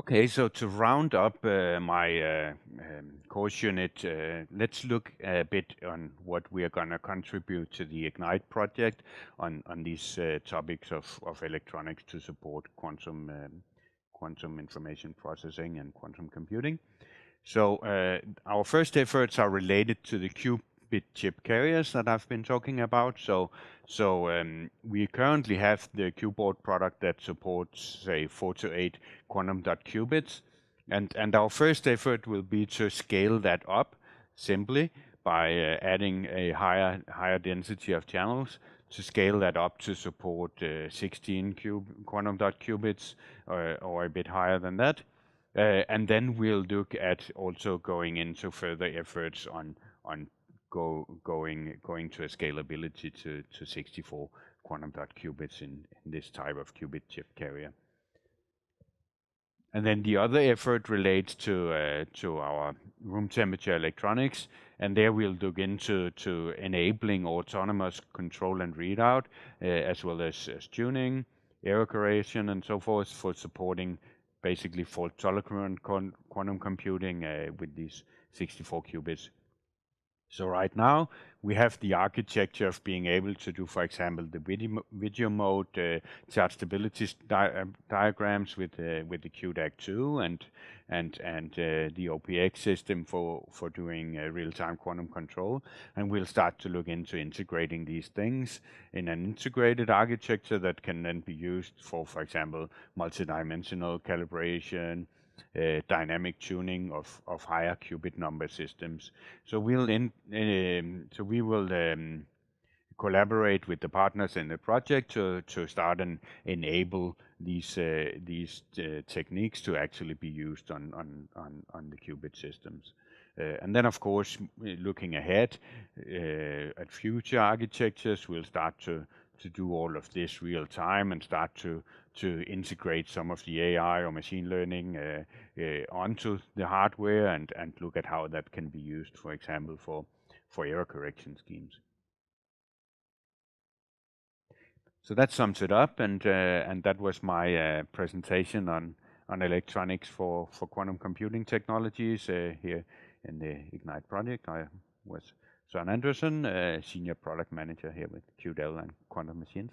Okay, so to round up my course unit, let's look a bit on what we are going to contribute to the IGNITE project on these topics of electronics to support quantum information processing and quantum computing. So our first efforts are related to the qubit chip carriers that I've been talking about. So we currently have the QBoard product that supports, say, 4 to 8 quantum dot qubits. And our first effort will be to scale that up simply by adding a higher density of channels to scale that up to support 16 quantum dot qubits or a bit higher than that. And then we'll look at also going into further efforts on going to a scalability to 64 quantum dot qubits in this type of qubit chip carrier. And then the other effort relates to our room temperature electronics, and there we'll look into enabling autonomous control and readout, as well as tuning, error correction, and so forth for supporting basically fault tolerant quantum computing with these 64 qubits. So right now we have the architecture of being able to do, for example, the video mode charge stability diagrams with the QDAC2 and the OPX system for doing real-time quantum control. And we'll start to look into integrating these things in an integrated architecture that can then be used for example, multidimensional calibration, dynamic tuning of higher qubit number systems. So we will collaborate with the partners in the project to start and enable these techniques to actually be used on the qubit systems. And then, of course, looking ahead at future architectures, we'll start to do all of this real time and start to integrate some of the AI or machine learning onto the hardware and look at how that can be used, for example, for error correction schemes. So that sums it up, and that was my presentation on electronics for quantum computing technologies here in the IGNITE project. I was Søren Andersen, Senior Product Manager here with QDEL and Quantum Machines.